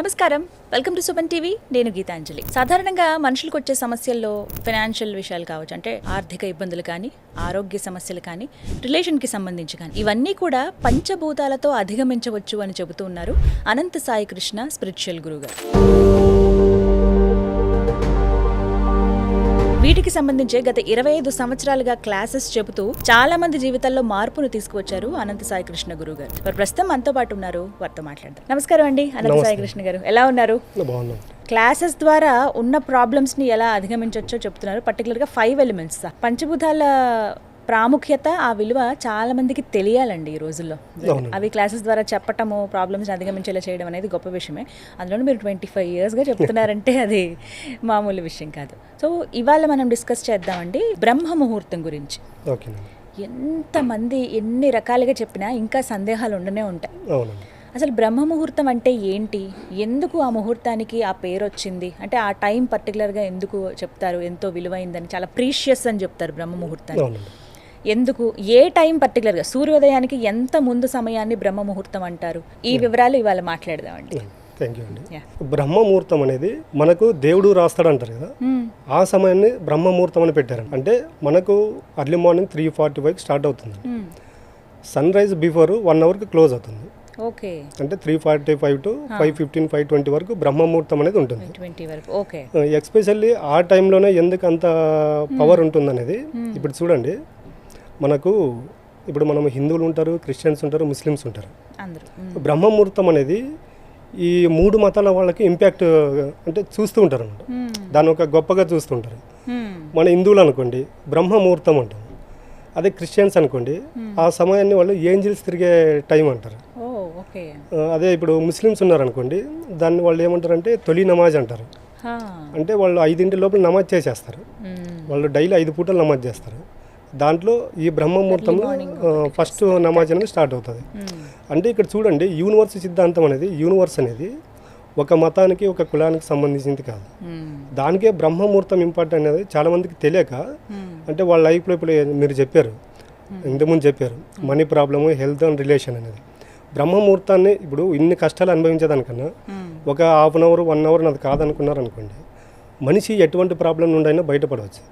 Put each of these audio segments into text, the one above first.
నమస్కారం, welcome to Suman TV. నేను గీతాంజలి. సాధారణంగా మనుషులకు వచ్చే సమస్యల్లో ఫైనాన్షియల్ విషయాలు కావచ్చు, అంటే ఆర్థిక ఇబ్బందులు కానీ, ఆరోగ్య సమస్యలు కానీ, రిలేషన్కి సంబంధించి కానీ, ఇవన్నీ కూడా పంచభూతాలతో అధిగమించవచ్చు అని చెబుతూ ఉన్నారు అనంత సాయి కృష్ణ స్పిరిచువల్ గురుగారు. వీటికి సంబంధించి గత 25 సంవత్సరాలుగా క్లాసెస్ చెబుతూ చాలా మంది జీవితాల్లో మార్పును తీసుకువచ్చారు అనంత సాయి కృష్ణ గురువు గారు. వారు ప్రస్తుతం మనతో పాటు ఉన్నారు, వారితో మాట్లాడదాం. నమస్కారం అండి అనంత సాయి కృష్ణ గారు, ఎలా ఉన్నారు? క్లాసెస్ ద్వారా ఉన్న ప్రాబ్లమ్స్ ని ఎలా అధిగమించవచ్చో చెప్తున్నారు. పర్టికులర్ గా 5 ఎలిమెంట్స్, పంచభూతాల ప్రాముఖ్యత, ఆ విలువ చాలా మందికి తెలియాలండి ఈ రోజుల్లో. అవి క్లాసెస్ ద్వారా చెప్పటము, ప్రాబ్లమ్స్ అధిగమించేలా చేయడం అనేది గొప్ప విషయమే. అందులో మీరు 25 yearsగా చెప్తున్నారంటే అది మామూలు విషయం కాదు. సో ఇవాళ మనం డిస్కస్ చేద్దామండి బ్రహ్మ ముహూర్తం గురించి. ఎంతమంది ఎన్ని రకాలుగా చెప్పినా ఇంకా సందేహాలు ఉండనే ఉంటాయి. అసలు బ్రహ్మ ముహూర్తం అంటే ఏంటి, ఎందుకు ఆ ముహూర్తానికి ఆ పేరు వచ్చింది, అంటే ఆ టైం పర్టికులర్గా ఎందుకు చెప్తారు, ఎంతో విలువైందని, చాలా ప్రీషియస్ అని చెప్తారు బ్రహ్మ ముహూర్తాన్ని. ఎందుకు, ఏ టైం పర్టికులర్గా, సూర్యోదయానికి ఎంత ముందు సమయాన్ని బ్రహ్మ ముహూర్తం అంటారు, ఈ వివరాలు ఇవాళ మాట్లాడదామండి. థ్యాంక్ యూ అండి. బ్రహ్మ ముహూర్తం అనేది మనకు దేవుడు రాస్తాడు అంటారు కదా, ఆ సమయాన్ని బ్రహ్మ ముహూర్తం అని పెట్టారు. అంటే మనకు అర్లీ మార్నింగ్ 3:45 స్టార్ట్ అవుతుంది. సన్ రైజ్ బిఫోర్ 1 hourకి క్లోజ్ అవుతుంది. ఓకే, అంటే 3:45 to 5:15, 5:20 వరకు బ్రహ్మ ముహూర్తం అనేది ఉంటుంది. ఎస్పెషల్లీ ఆ టైంలోనే ఎందుకు అంత పవర్ ఉంటుంది అనేది ఇప్పుడు చూడండి. మనకు ఇప్పుడు మనం హిందువులు ఉంటారు, క్రిస్టియన్స్ ఉంటారు, ముస్లిమ్స్ ఉంటారు. బ్రహ్మ ముహూర్తం అనేది ఈ 3 మతాల వాళ్ళకి ఇంపాక్ట్ అంటే చూస్తూ ఉంటారు అన్నమాట. దాన్ని ఒక గొప్పగా చూస్తుంటారు. మన హిందువులు అనుకోండి బ్రహ్మ ముహూర్తం అంటాం. అదే క్రిస్టియన్స్ అనుకోండి ఆ సమయాన్ని వాళ్ళు ఏంజిల్స్ తిరిగే టైం అంటారు. అదే ఇప్పుడు ముస్లిమ్స్ ఉన్నారనుకోండి దాన్ని వాళ్ళు ఏమంటారంటే తొలి నమాజ్ అంటారు. అంటే వాళ్ళు 5 లోపల నమాజ్ చేసేస్తారు. వాళ్ళు డైలీ 5 పూటలు నమాజ్ చేస్తారు. దాంట్లో ఈ బ్రహ్మ ముహూర్తంలో ఫస్ట్ నమాజ్ అనేది స్టార్ట్ అవుతుంది. అంటే ఇక్కడ చూడండి, యూనివర్స్ సిద్ధాంతం అనేది, యూనివర్స్ అనేది ఒక మతానికి ఒక కులానికి సంబంధించింది కాదు. దానికే బ్రహ్మ ముహూర్తం ఇంపార్టెంట్ అనేది చాలా మందికి తెలియక, అంటే వాళ్ళ లైఫ్లో ఇప్పుడు మీరు చెప్పారు, ఇంతకుముందు చెప్పారు, money problem, health and relation అనేది. బ్రహ్మ ముహూర్తాన్ని ఇప్పుడు ఇన్ని కష్టాలు అనుభవించేదానికన్నా ఒక 1/2 hour 1 hour అది కాదనుకున్నారు అనుకోండి, మనిషి ఎటువంటి ప్రాబ్లం నుండి అయినా బయటపడవచ్చు.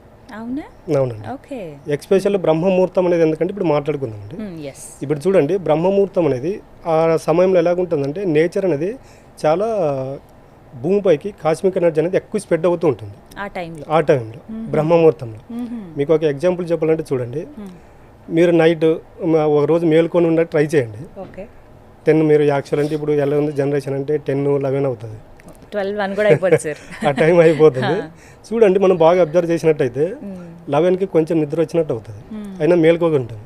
అవునండి. ఎస్పెషల్ బ్రహ్మ ముహూర్తం అనేది ఎందుకంటే ఇప్పుడు మాట్లాడుకుందామండి. ఇప్పుడు చూడండి, బ్రహ్మ ముహూర్తం అనేది ఆ సమయంలో ఎలాగుంటుందంటే నేచర్ అనేది చాలా భూమిపైకి కాస్మిక్ ఎనర్జీ అనేది ఎక్కువ స్ప్రెడ్ అవుతూ ఉంటుంది ఆ టైంలో బ్రహ్మ ముహూర్తంలో. మీకు ఒక ఎగ్జాంపుల్ చెప్పాలంటే చూడండి, మీరు నైట్ ఒక రోజు మేల్కొని ఉండే ట్రై చేయండి. 10 మీరు యాక్చువల్ అంటే ఇప్పుడు ఎలా ఉంది జనరేషన్ అంటే 10, 11 అవుతుంది. 12 కూడా అయిపోతుంది సార్, ఆ టైం అయిపోతుంది. చూడండి, మనం బాగా అబ్జర్వ్ చేసినట్టయితే 11కి కొంచెం నిద్ర వచ్చినట్టు అవుతుంది, అయినా మేల్కోగలుగుతాం.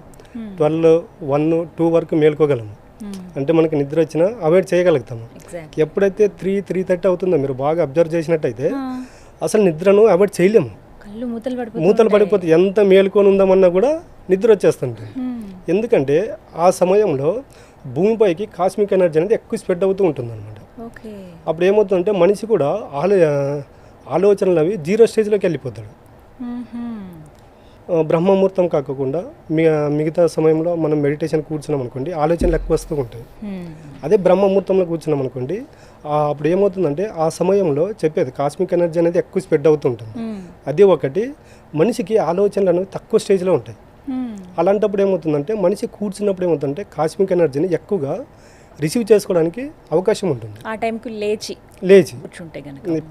12, 1, 2 వరకు మేల్కోగలము. అంటే మనకి నిద్ర వచ్చినా అవాయిడ్ చేయగలుగుతాము. ఎప్పుడైతే 3:30 అవుతుందో మీరు బాగా అబ్జర్వ్ చేసినట్టయితే అసలు నిద్రను అవాయిడ్ చేయలేము. మూతలు పడిపోతే ఎంత మేల్కొని ఉందామన్నా కూడా నిద్ర వచ్చేస్తుంటుంది. ఎందుకంటే ఆ సమయంలో భూమిపైకి కాస్మిక్ ఎనర్జీ అనేది ఎక్కువ స్ప్రెడ్ అవుతూ ఉంటుంది అనమాట. అప్పుడు ఏమవుతుందంటే మనిషి కూడా ఆలోచనలు అవి 0 స్టేజ్లోకి వెళ్ళిపోతాడు. బ్రహ్మముహూర్తం కాకుండా మిగతా సమయంలో మనం మెడిటేషన్ కూర్చున్నాం అనుకోండి, ఆలోచనలు ఎక్కువ వస్తూ ఉంటాయి. అదే బ్రహ్మముహూర్తంలో కూర్చున్నాం అనుకోండి, అప్పుడు ఏమవుతుందంటే ఆ సమయంలో చెప్పేది కాస్మిక్ ఎనర్జీ అనేది ఎక్కువ స్ప్రెడ్ అవుతుంటుంది. అది ఒకటి, మనిషికి ఆలోచనలు అనేవి తక్కువ స్టేజ్లో ఉంటాయి. అలాంటప్పుడు ఏమవుతుందంటే మనిషి కూర్చున్నప్పుడు ఏమవుతుందంటే కాస్మిక్ ఎనర్జీని ఎక్కువగా రిసీవ్ చేసుకోవడానికి అవకాశం ఉంటుంది. ఆ టైంకి లేచి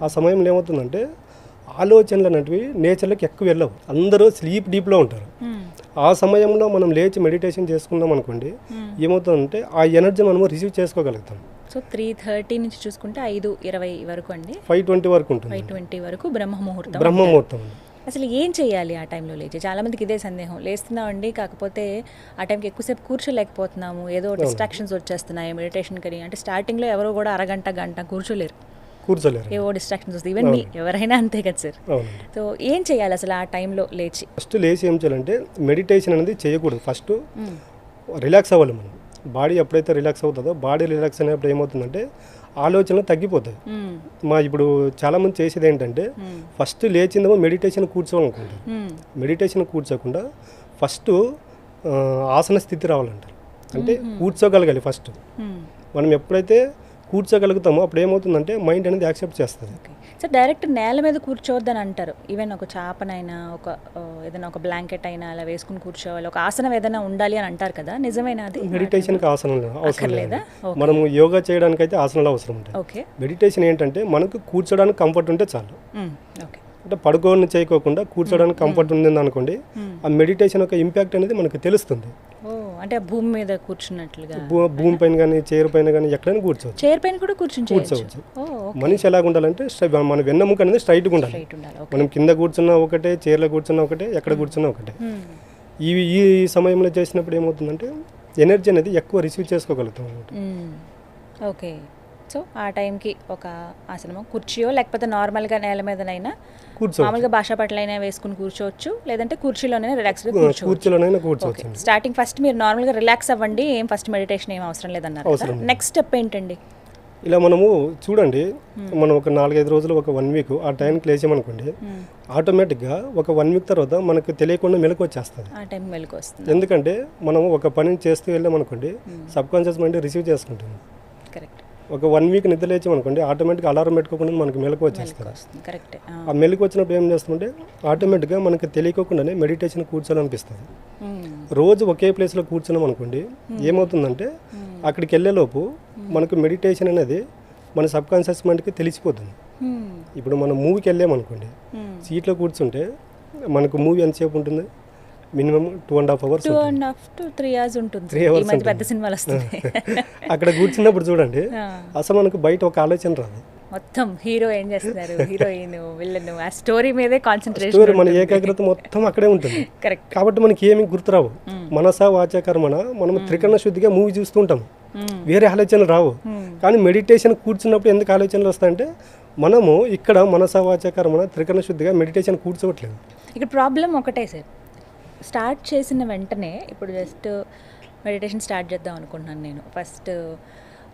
ఆ సమయంలో ఏమవుతుందంటే ఆలోచనలు అనేటివి నేచర్లోకి ఎక్కువ వెళ్ళవు. అందరూ స్లీప్ డీప్లో ఉంటారు. ఆ సమయంలో మనం లేచి మెడిటేషన్ చేసుకున్నాం అనుకోండి, ఏమవుతుందంటే ఆ ఎనర్జీ మనము రిసీవ్ చేసుకోగలుగుతాం. సో 3:30 నుంచి చూసుకుంటే 5:20 వరకు అండి, 5:20 వరకు ఉంటుంది. 5:20 వరకు బ్రహ్మ ముహూర్తం. అసలు ఏం చేయాలి ఆ టైంలో లేచి? చాలా మందికి ఇదే సందేహం, లేస్తున్నామండి కాకపోతే ఆ టైంకి ఎక్కువసేపు కూర్చోలేకపోతున్నాము, ఏదో డిస్ట్రాక్షన్స్ వచ్చేస్తున్నాయి మెడిటేషన్ కని. అంటే స్టార్టింగ్లో ఎవరో కూడా అరగంట గంట కూర్చోలేరు, ఏవో డిస్ట్రాక్షన్స్ వస్తాయి. ఈవెన్ ఎవరైనా అంతే కదా సార్. సో ఏం చేయాలి అసలు ఆ టైంలో లేచి? ఫస్ట్ లేచి ఏం చేయాలంటే మెడిటేషన్ అనేది చేయకూడదు. ఫస్ట్ రిలాక్స్ అవ్వాలి. మనం బాడీ ఎప్పుడైతే రిలాక్స్ అవుతుందో, బాడీ రిలాక్స్ అయినప్పుడు ఏమవుతుందంటే ఆలోచనలు తగ్గిపోతాయి. ఇప్పుడు చాలా మంది చేసేది ఏంటంటే ఫస్ట్ లేచిందేమో మెడిటేషన్ కూర్చోవాలనుకుంటారు. మెడిటేషన్ కూర్చోకుండా ఫస్ట్ ఆసన స్థితి రావాలంటారు. అంటే కూర్చోగలగాలి. ఫస్ట్ మనం ఎప్పుడైతే కూర్చోగలుగుతామో అప్పుడు ఏమవుతుందంటే మైండ్ అనేది యాక్సెప్ట్ చేస్తుంది. ఓకే. సో డైరెక్ట్ నేల మీద కూర్చోవద్దని అంటారు. ఈవెన్ ఒక చాపనైనా ఏదైనా ఒక బ్లాంకెట్ అయినా అలా వేసుకుని కూర్చోవాలి, ఒక ఆసనం ఏదైనా ఉండాలి అని అంటారు కదా, నిజమేనా అది? మెడిటేషన్కి ఆసనం అవసరం లేదు. లేదా? మనము యోగా చేయడానికి అయితే ఆసనాలు అవసరం ఉంటాయి. ఓకే. మెడిటేషన్ ఏంటంటే మనకు కూర్చోడానికి కంఫర్ట్ ఉంటే చాలు. ఓకే. అంటే పడుకోని చేయకోకుండా కూర్చోడానికి కంఫర్ట్ ఉంది అనుకోండి, ఆ మెడిటేషన్ యొక్క ఇంపాక్ట్ అనేది మనకు తెలుస్తుంది. అంటే భూమి మీద కూర్చున్నట్లుగా, భూమి పైన కానీ చైర్ పైన కానీ ఎక్కడైనా కూర్చోవచ్చు. చైర్ పైన కూడా కూర్చోవచ్చు. మనిషి ఎలాగ ఉండాలంటే మన వెన్నెముక అనేది స్ట్రైట్గా ఉండాలి. మనం కింద కూర్చున్నా ఒకటే, చైర్లో కూర్చున్నా ఒకటే, ఎక్కడ కూర్చున్నా ఒకటే. ఈ సమయంలో చేసినప్పుడు ఏమవుతుందంటే ఎనర్జీ అనేది ఎక్కువ రిసీవ్ చేసుకోగలుగుతాం అన్నమాట. ఓకే. సో ఆ టైంకి ఒక ఆసనమో కుర్చీయో లేకపోతే నార్మల్గా నేల మీదనైనా మామూలుగా భాషా పట్లైనా వేసుకుని కూర్చోవచ్చు, లేదంటే కుర్చీలోనైనా రిలాక్స్గా కూర్చోవచ్చు. స్టార్టింగ్ ఫస్ట్ మీరు నార్మల్గా రిలాక్స్ అవ్వండి, ఏం ఫస్ట్ మెడిటేషన్ ఏం అవసరం లేదన్నారు. నెక్స్ట్ స్టెప్ ఏంటండి? ఇలా మనము చూడండి, మనం ఒక 4-5 రోజులు, ఒక 1 వీక్ ఆ టైంకి లేచామనుకోండి, ఆటోమేటిక్గా ఒక 1 వీక్ తర్వాత మనకు తెలియకుండా మెలకు వచ్చేస్తుంది. ఆ టైం మెలకు వస్తుంది. ఎందుకంటే మనం ఒక పని చేస్తూ వెళ్ళామనుకోండి, సబ్ కాన్షియస్ మైండ్ రిసీవ్ చేసుకుంటుంది. కరెక్ట్. ఒక 1 వీక్ నిద్ర లేచామనుకోండి, ఆటోమేటిక్గా అలారం పెట్టుకోకుండా మనకు మెలకు వచ్చేస్తుంది. కరెక్ట్. ఆ మెలకు వచ్చినప్పుడు ఏం చేస్తామంటే ఆటోమేటిక్గా మనకు తెలియకోకుండానే మెడిటేషన్ కూర్చోాలనిపిస్తుంది. రోజు ఒకే ప్లేస్లో కూర్చున్నాం అనుకోండి, ఏమవుతుందంటే అక్కడికి వెళ్ళేలోపు మనకు మెడిటేషన్ అనేది మన సబ్ కాన్షియస్ మైండ్కి తెలిసిపోతుంది. ఇప్పుడు మనం మూవీకి వెళ్ళామనుకోండి, సీట్లో కూర్చుంటే మనకు మూవీ ఎంతసేపు ఉంటుంది? మినిమం 2.5 hours, 2.5 to 3 hours ఉంటుంది. 3 hours పెద్ద సినిమాలు వస్తుంది. అక్కడ కూర్చున్నప్పుడు చూడండి, అసలు మనకు బయట ఒక ఆలోచన రాదు. మొత్తం హీరో ఏం చేస్తున్నారు, హీరోయిన్, విలన్, ఆ స్టోరీ మీదే కాన్సన్ట్రేషన్. స్టోరీ మన ఏకాగ్రత మొత్తం అక్కడే ఉంటుంది. కరెక్ట్. కాబట్టి మనకి ఏమి గుర్తురావు. మనసా వాచా కర్మణ, మనం త్రికరణ శుద్ధిగా మూవీ చూస్తూ ఉంటాం, వేరే ఆలోచనలు రావు. కానీ మెడిటేషన్ కూర్చున్నప్పుడు ఎందుకు ఆలోచనలు వస్తాయంటే మనము ఇక్కడ మనసా వాచా కర్మణ త్రికరణ శుద్ధిగా మెడిటేషన్ కూర్చోవట్లేదు. ఇక్కడ ప్రాబ్లం ఒకటే సార్, స్టార్ట్ చేసిన వెంటనే ఇప్పుడు జస్ట్ మెడిటేషన్ స్టార్ట్ చేద్దాం అనుకుంటున్నాను నేను, ఫస్ట్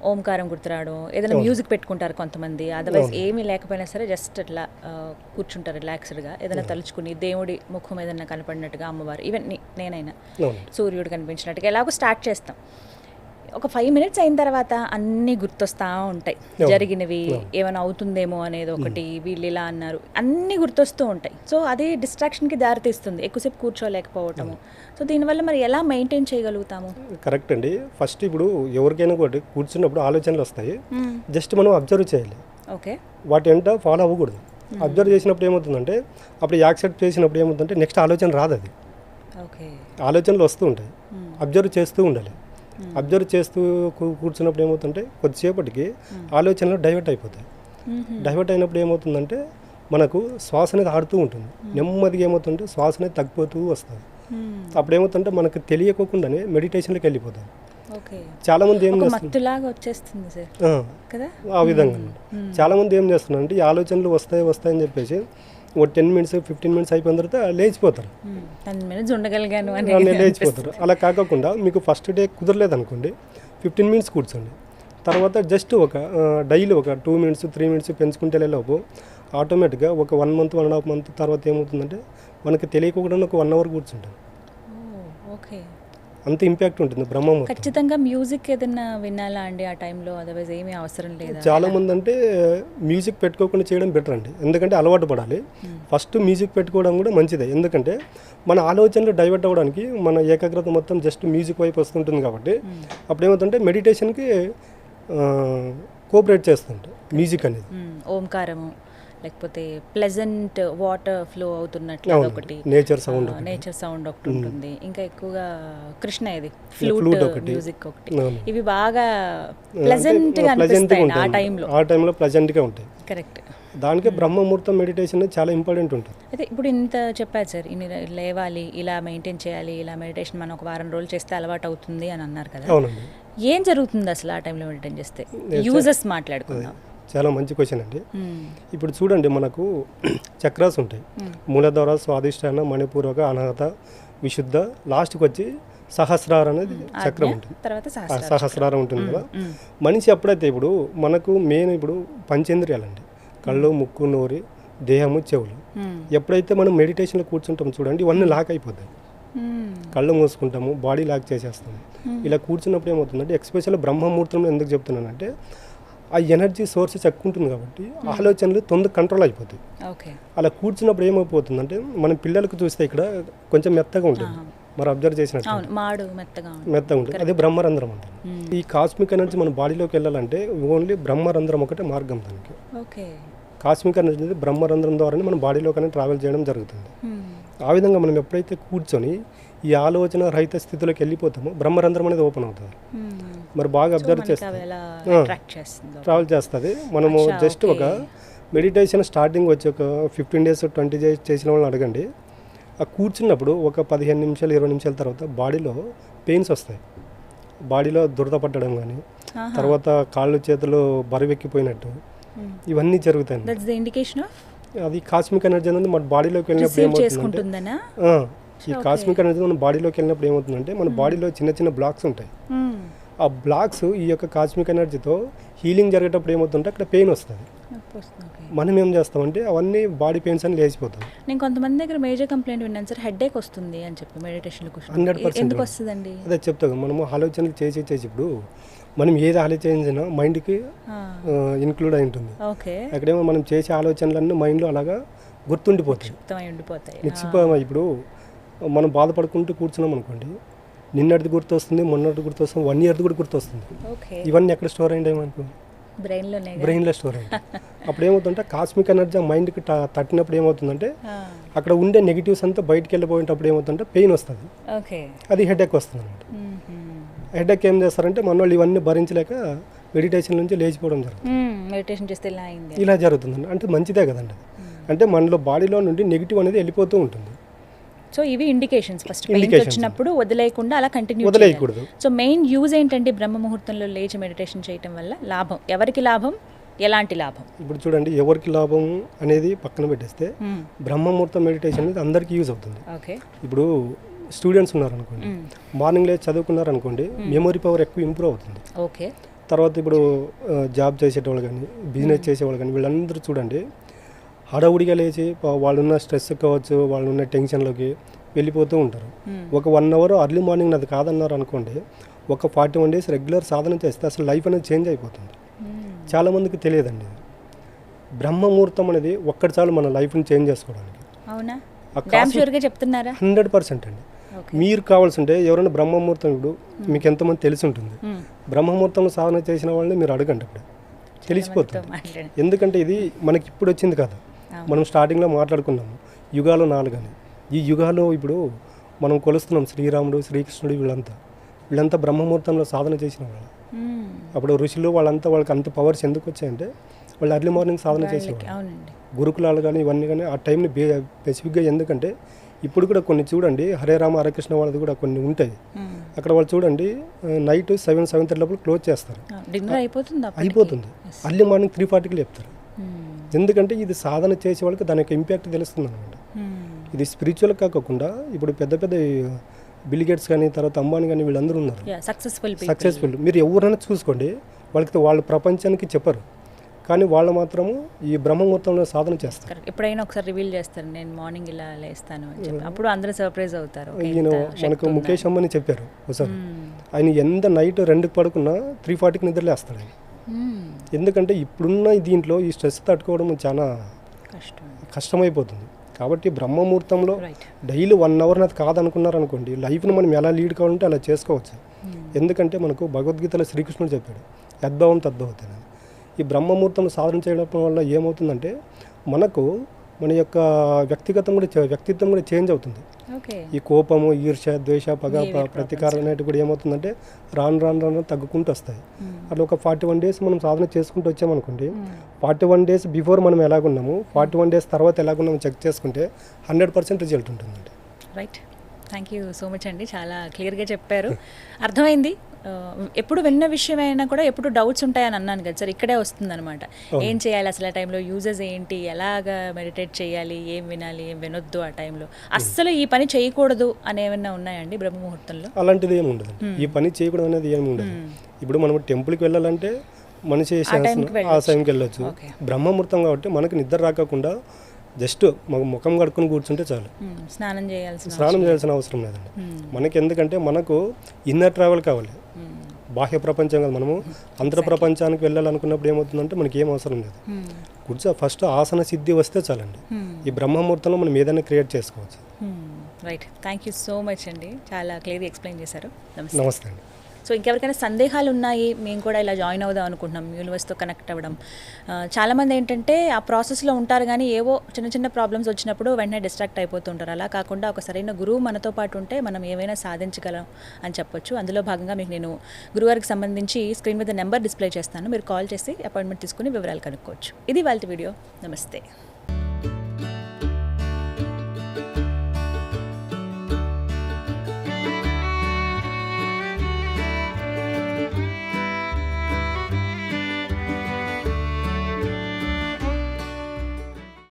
ఓంకారం గుర్తురావడం, ఏదైనా మ్యూజిక్ పెట్టుకుంటారు కొంతమంది, అదర్వైజ్ ఏమీ లేకపోయినా సరే జస్ట్ అట్లా కూర్చుంటారు రిలాక్స్డ్గా, ఏదైనా తలుచుకుని దేవుడి ముఖం ఏదైనా కనపడినట్టుగా, అమ్మవారు, ఈవెన్ నేనైనా సూర్యుడు కనిపించినట్టుగా ఎలాగో స్టార్ట్ చేస్తాం. ఒక 5 minutes అయిన తర్వాత అన్నీ గుర్తొస్తూ ఉంటాయి, జరిగినవి, ఏమైనా అవుతుందేమో అనేది ఒకటి, వీళ్ళు ఇలా అన్నారు, అన్నీ గుర్తొస్తూ ఉంటాయి. సో అది డిస్ట్రాక్షన్కి దారితీస్తుంది, ఎక్కువసేపు కూర్చోలేకపోవటము. సో దీనివల్ల మరి ఎలా మెయింటైన్ చేయగలుగుతాము? కరెక్ట్ అండి. ఫస్ట్ ఇప్పుడు ఎవరికైనా కూడా కూర్చున్నప్పుడు ఆలోచనలు వస్తాయి, జస్ట్ మనం అబ్జర్వ్ చేయాలి. ఓకే. వాటి వెంట ఫాలో అవ్వకూడదు. అబ్జర్వ్ చేసినప్పుడు ఏమవుతుందంటే, అప్పుడు యాక్సెప్ట్ చేసినప్పుడు ఏమవుతుందంటే నెక్స్ట్ ఆలోచన రాదు. అది ఓకే, ఆలోచనలు వస్తూ ఉంటాయి, అబ్జర్వ్ చేస్తూ ఉండాలి. అబ్జర్వ్ చేస్తూ కూర్చున్నప్పుడు ఏమవుతుంటే కొద్దిసేపటికి ఆలోచనలు డైవర్ట్ అయిపోతాయి. డైవర్ట్ అయినప్పుడు ఏమవుతుందంటే మనకు శ్వాస అనేది ఆడుతూ ఉంటుంది, నెమ్మదిగా ఏమవుతుంటే శ్వాస అనేది తగ్గిపోతూ వస్తుంది. అప్పుడు ఏమవుతుంటే మనకు తెలియకోకుండానే మెడిటేషన్లోకి వెళ్ళిపోతాం. చాలా మంది ఏం చేస్తున్నారు ఆ విధంగా, చాలా మంది ఏం చేస్తున్నారు అంటే ఈ ఆలోచనలు వస్తాయని చెప్పేసి ఓ 10 minutes 15 minutes అయిపోయిన తర్వాత లేచిపోతారు, 10 minutes ఉండగలిగాను అని లేచిపోతారు. అలా కాకుండా మీకు ఫస్ట్ డే కుదరలేదు అనుకోండి, 15 minutes కూర్చోండి. తర్వాత జస్ట్ ఒక డైలీ ఒక 2 minutes 3 minutes పెంచుకుంటే లోపు ఆటోమేటిక్గా ఒక 1 month 1.5 month తర్వాత ఏమవుతుందంటే మనకి తెలియకుండా ఒక 1 hour కూర్చుంటాం. ఓకే, అంత ఇంపాక్ట్ ఉంటుంది బ్రహ్మం. ఖచ్చితంగా మ్యూజిక్ ఏదైనా వినాలా అండి ఆ టైంలో, అదర్వైజ్ ఏమీ అవసరం లేదు? చాలా మంది అంటే మ్యూజిక్ పెట్టుకోకుండా చేయడం బెటర్ అండి, ఎందుకంటే అలవాటు పడాలి. ఫస్ట్ మ్యూజిక్ పెట్టుకోవడం కూడా మంచిదే, ఎందుకంటే మన ఆలోచనలు డైవర్ట్ అవ్వడానికి మన ఏకాగ్రత మొత్తం జస్ట్ మ్యూజిక్ వైపు వస్తుంటుంది. కాబట్టి అప్పుడు ఏమవుతుంటే మెడిటేషన్కి కోఆపరేట్ చేస్తుంటే మ్యూజిక్ అనేది, ఓంకారము లేకపోతే ప్లెజెంట్ వాటర్ ఫ్లో అవుతున్నట్లు ఒకటి, నేచర్ సౌండ్ ఒకటి ఉంటుంది. ఇంకా ఎక్కువగా కృష్ణ ఇది ఫ్లూట్ మ్యూజిక్ ఒకటి, ఇవి బాగా ప్లెజెంట్ గా అనిపిస్తాయి ఆ టైంలో ప్లెజెంట్ గా ఉంటాయి. కరెక్ట్. దానికి బ్రహ్మముహూర్తం మెడిటేషన్ చాలా ఇంపార్టెంట్ ఉంటుంది. అయితే ఇప్పుడు ఇంత చెప్పారు సార్, ఇన్ని లేవాలి, ఇలా మెయింటైన్ చేయాలి, ఇలా మెడిటేషన్ మనం ఒక వారం రోజులు చేస్తే అలవాటు అవుతుంది అని అన్నారు కదా. అవునండి. ఏం జరుగుతుంది అసలు ఆ టైంలో మెయింటైన్ చేస్తే? యూజెస్ మాట్లాడుకుందాం. చాలా మంచి క్వశ్చన్ అండి. ఇప్పుడు చూడండి, మనకు చక్రాస్ ఉంటాయి, మూలధార, స్వాదిష్టాన, మణిపూరక, అనాహత, విశుద్ధ, లాస్ట్కి వచ్చి సహస్రారం అనేది చక్రం ఉంటుంది, సహస్రారం ఉంటుంది కదా. మనిషి ఎప్పుడైతే ఇప్పుడు మనకు మెయిన్ ఇప్పుడు పంచేంద్రియాలండి, కళ్ళు, ముక్కు, నోరు, దేహము, చెవులు. ఎప్పుడైతే మనం మెడిటేషన్లో కూర్చుంటాం చూడండి, ఇవన్నీ లాక్ అయిపోతాయి. కళ్ళు మూసుకుంటాము, బాడీ లాక్ చేసేస్తాము. ఇలా కూర్చున్నప్పుడు ఏమవుతుందంటే, ఎక్స్పెషల్లీ బ్రహ్మముహూర్తంలో ఎందుకు చెప్తున్నానంటే ఆ ఎనర్జీ సోర్సెస్ ఎక్కువ ఉంటుంది కాబట్టి ఆలోచనలు తొందర కంట్రోల్ అయిపోతాయి. ఓకే. అలా కూర్చున్నప్పుడు ఏమైపోతుందంటే మనం పిల్లలకు చూస్తే ఇక్కడ కొంచెం మెత్తగా ఉంటుంది, మరి అబ్జర్వ్ చేసినట్టు అవును, మాడు మెత్తగా ఉంటుంది. అదే బ్రహ్మరంధ్రం అంటారు. ఈ కాస్మిక్ ఎనర్జీ మన బాడీలోకి వెళ్ళాలంటే ఓన్లీ బ్రహ్మరంధ్రం ఒకటే మార్గం దానికి. ఓకే. కాస్మిక్ ఎనర్జీ అనేది బ్రహ్మరంధ్రం ద్వారానే మన బాడీలోకి ట్రావెల్ చేయడం జరుగుతుంది. ఆ విధంగా మనం ఎప్పుడైతే కూర్చొని ఈ ఆలోచన రహిత స్థితిలోకి వెళ్ళిపోతామో బ్రహ్మరంధ్రం అనేది ఓపెన్ అవుతుంది. మరి బాగా అబ్జర్వ్ చేస్తే ట్రావెల్ చేస్తుంది. మనము జస్ట్ ఒక మెడిటేషన్ స్టార్టింగ్ వచ్చి ఒక 15 days 20 days చేసిన వాళ్ళని అడగండి. ఆ కూర్చున్నప్పుడు ఒక 15 నిమిషాలు 20 నిమిషాల తర్వాత బాడీలో పెయిన్స్ వస్తాయి. బాడీలో దురద పట్టడం కానీ, తర్వాత కాళ్ళు చేతులు బరువెక్కిపోయినట్టు ఇవన్నీ జరుగుతాయి. అది కాస్మిక్ ఎనర్జీ అనేది మన బాడీలోకి వెళ్ళినప్పుడు ఏమవుతుందంటే ఈ కాస్మిక్ ఎనర్జీ మన బాడీలోకి వెళ్ళినప్పుడు ఏమవుతుందంటే మన బాడీలో చిన్న చిన్న బ్లాక్స్ ఉంటాయి. ఆ బ్లాక్స్ ఈ యొక్క కాస్మిక్ ఎనర్జీతో హీలింగ్ జరిగేటప్పుడు ఏమవుతుంటే అక్కడ పెయిన్ వస్తుంది. మనం ఏం చేస్తామంటే అవన్నీ బాడీ పెయిన్స్ అని లేచిపోతాం. నేను కొంతమంది దగ్గర మేజర్ కంప్లైంట్ విన్నాను సార్, హెడ్ ఏక్ వస్తుంది అని చెప్పి మెడిటేషన్ 100% వస్తుందండి. అదే చెప్తాం, మనము ఆలోచనలు చేసి ఇప్పుడు మనం ఏది ఆలోచించినా మైండ్కి ఇన్క్లూడ్ అయి ఉంటుంది. అక్కడేమో మనం చేసే ఆలోచనలన్నీ మైండ్లో అలాగా గుర్తుండిపోతాయి. ఇప్పుడు మనం బాధపడుకుంటూ కూర్చున్నాం అనుకోండి, నిన్నటిది గుర్తొస్తుంది, మొన్నటిది గుర్తొస్తుంది, 1 yearది కూడా గుర్తొస్తుంది. ఇవన్నీ ఎక్కడ స్టోర్ అయ్యింది మనకు? బ్రెయిన్లో స్టోర్ అయ్యింది. అప్పుడు ఏమవుతుందంటే కాస్మిక్ ఎనర్జీ మైండ్కి తట్టినప్పుడు ఏమవుతుందంటే అక్కడ ఉండే నెగిటివ్స్ అంతా బయటికి వెళ్ళిపోయేటప్పుడు ఏమవుతుందంటే పెయిన్ వస్తుంది. అది హెడేక్ వస్తుంది అనమాట. హెడేక్ ఏం చేస్తారంటే మన వాళ్ళు ఇవన్నీ భరించలేక మెడిటేషన్ నుంచి లేచిపోవడం జరుగుతుంది. ఇలా జరుగుతుందండి. అంటే మంచిదే కదండి. అంటే మనలో బాడీలో నుండి నెగిటివ్ అనేది వెళ్ళిపోతూ ఉంటుంది. సో ఇవి ఇండికేషన్స్. ఫస్ట్ పెయిన్ వచ్చినప్పుడు వదిలేయకుండా అలా వదిలేయకూడదు. సో మెయిన్ యూజ్ ఏంటంటే బ్రహ్మ ముహూర్తంలో లేచి మెడిటేషన్ చేయడం వల్ల లాభం ఎవరికి, లాభం ఎలాంటి లాభం? ఇప్పుడు చూడండి, ఎవరికి లాభం అనేది పక్కన పెట్టేస్తే బ్రహ్మ ముహూర్తం మెడిటేషన్ అనేది అందరికీ యూజ్ అవుతుంది. ఇప్పుడు స్టూడెంట్స్ ఉన్నారనుకోండి, మార్నింగ్ లేచి చదువుకున్నారనుకోండి, మెమొరీ పవర్ ఎక్కువ ఇంప్రూవ్ అవుతుంది. తర్వాత ఇప్పుడు జాబ్ చేసేటవాళ్ళు కానీ, బిజినెస్ చేసేవాళ్ళు కానీ, వీళ్ళందరూ చూడండి హడావుడిగా లేచి వాళ్ళున్న స్ట్రెస్ కావచ్చు, వాళ్ళున్న టెన్షన్లోకి వెళ్ళిపోతూ ఉంటారు. ఒక 1 hour అర్లీ మార్నింగ్ అది కాదన్నారు అనుకోండి, ఒక 41 days రెగ్యులర్ సాధన చేస్తే అసలు లైఫ్ అనేది చేంజ్ అయిపోతుంది. చాలామందికి తెలియదండి. బ్రహ్మముహూర్తం అనేది ఒక్కటి చాలు మన లైఫ్ని చేంజ్ చేసుకోవడానికి. 100% అండి. మీరు కావాల్సి ఉంటే ఎవరైనా బ్రహ్మముహూర్తం, ఇప్పుడు మీకు ఎంతమంది తెలిసి ఉంటుంది, బ్రహ్మముహూర్తంలో సాధన చేసిన వాళ్ళని మీరు అడగండి, అప్పుడు తెలిసిపోతుంది. ఎందుకంటే ఇది మనకి ఇప్పుడు వచ్చింది కదా, మనం స్టార్టింగ్లో మాట్లాడుకున్నాము యుగాలు 4 అని. ఈ యుగాలు ఇప్పుడు మనం కొలుస్తున్నాం శ్రీరాముడు, శ్రీకృష్ణుడు, వీళ్ళంతా బ్రహ్మముహూర్తంలో సాధన చేసిన వాళ్ళు. అప్పుడు ఋషులు వాళ్ళకి అంత పవర్స్ ఎందుకు వచ్చాయంటే వాళ్ళు ఎర్లీ మార్నింగ్ సాధన చేసేవాళ్ళు. గురుకులాలు కానీ ఇవన్నీ కానీ ఆ టైంని స్పెసిఫిక్గా. ఎందుకంటే ఇప్పుడు కూడా కొన్ని చూడండి, హరే రామ హరే కృష్ణ వాళ్ళది కూడా కొన్ని ఉంటాయి. అక్కడ వాళ్ళు చూడండి నైట్ 7-7:30 లోపల క్లోజ్ చేస్తారు, అయిపోతుంది. అర్లీ మార్నింగ్ 3:40కి లేపుతారు. ఎందుకంటే ఇది సాధన చేసే వాళ్ళకి దాని యొక్క ఇంపాక్ట్ తెలుస్తుంది అనమాట. ఇది స్పిరిచువల్ కాకుండా ఇప్పుడు పెద్ద పెద్ద బిల్ గేట్స్ కానీ, తర్వాత అంబానీ కానీ, వీళ్ళందరూ ఉన్నారు సక్సెస్ఫుల్. మీరు ఎవరైనా చూసుకోండి, వాళ్ళ ప్రపంచానికి చెప్పరు, కానీ వాళ్ళు మాత్రము ఈ బ్రహ్మముహూర్తంలో సాధన చేస్తారు. ఎప్పుడైనా ఒకసారి రివీల్ చేస్తారు, నేను మార్నింగ్ ఇలా లేస్తాను అని చెప్పి, అప్పుడు అందరూ సర్ప్రైజ్ అవుతారు. మనకు ముఖేష్ అంబానీ చెప్పారు ఒకసారి, ఆయన ఎంత నైట్ 2కి పడుకున్నా 3:40కి నిద్రలేస్తాడు ఆయన. ఎందుకంటే ఇప్పుడున్న దీంట్లో ఈ స్ట్రెస్ తట్టుకోవడం చాలా కష్టమైపోతుంది. కాబట్టి బ్రహ్మముహూర్తంలో డైలీ 1 hour అది కాదనుకున్నారనుకోండి, లైఫ్ని మనం ఎలా లీడ్ కావాలంటే అలా చేసుకోవచ్చు. ఎందుకంటే మనకు భగవద్గీతలో శ్రీకృష్ణుడు చెప్పాడు, యద్భావం తద్భవతి. ఈ బ్రహ్మముహూర్తం సాధన చేయడం వల్ల ఏమవుతుందంటే మనకు మన యొక్క వ్యక్తిత్వం కూడా చేంజ్ అవుతుంది. ఈ కోపము, ఈర్ష్య, ద్వేష, పగ, ప్రతీకారం అనేవి కూడా ఏమవుతుందంటే రాను తగ్గుకుంటూ వస్తాయి. అట్లా ఒక 41 days మనం సాధన చేసుకుంటూ వచ్చామనుకోండి, 41 days బిఫోర్ మనం ఎలాగున్నాము, 41 days తర్వాత ఎలాగున్నాము చెక్ చేసుకుంటే 100% రిజల్ట్ ఉంటుందండి. Right, thank you so much అండి, చాలా క్లియర్గా చెప్పారు, అర్థమైంది. ఎప్పుడు విన్న విషయం అయినా కూడా ఎప్పుడు డౌట్స్ ఉంటాయని అన్నాను కదా సార్, ఇక్కడే వస్తుందన్నమాట. ఏం చేయాలి అసలు ఆ టైంలో, యూజెస్ ఏంటి, ఎలాగా మెడిటేట్ చేయాలి, ఏం వినాలి, ఏం వినొద్దు ఆ టైంలో, అస్సలు ఈ పని చేయకూడదు అని ఏమైనా ఉన్నాయండి బ్రహ్మముహూర్తంలో? అలాంటిది ఏమి ఉండదు, ఈ పని చేయకూడదు అనేది ఏమి ఉండదు. ఇప్పుడు మనం టెంపుల్కి వెళ్ళాలంటే మనిషి ఆ టైంకి వెళ్ళొచ్చు. బ్రహ్మముహూర్తం కాబట్టి మనకి నిద్ర రాకుండా జస్ట్ ముఖం కడుక్కొని కూర్చుంటే చాలు, స్నానం చేయాల్సిన అవసరం లేదండి మనకి. ఎందుకంటే మనకు ఇన్నర్ ట్రావెల్ కావాలి, బాహ్య ప్రపంచం కదా, మనము అంతర ప్రపంచానికి వెళ్ళాలనుకున్నప్పుడు ఏమవుతుందంటే మనకి ఏం అవసరం లేదు. ఫస్ట్ ఆసన సిద్ధి వస్తే చాలండి, ఈ బ్రహ్మముహూర్తంలో మనం ఏదైనా క్రియేట్ చేసుకోవచ్చు. Right, thank you so much అండి, చాలా క్లియర్గా ఎక్స్ప్లెయిన్ చేశారు. నమస్తే అండి. సో ఇంకెవరికైనా సందేహాలు ఉన్నాయి, మేము కూడా ఇలా జాయిన్ అవుదాం అనుకుంటున్నాం, యూనివర్స్తో కనెక్ట్ అవ్వడం. చాలామంది ఏంటంటే ఆ ప్రాసెస్లో ఉంటారు కానీ ఏవో చిన్న చిన్న ప్రాబ్లమ్స్ వచ్చినప్పుడు వెంటనే డిస్ట్రాక్ట్ అయిపోతుంటారు. అలా కాకుండా ఒక సరైన గురువు మనతో పాటు ఉంటే మనం ఏమైనా సాధించగలం అని చెప్పొచ్చు. అందులో భాగంగా మీకు నేను గురువారికి సంబంధించి స్క్రీన్ మీద నెంబర్ డిస్ప్లే చేస్తాను, మీరు కాల్ చేసి అపాయింట్మెంట్ తీసుకుని వివరాలు కనుక్కోవచ్చు. ఇది వాళ్ళ వీడియో. నమస్తే.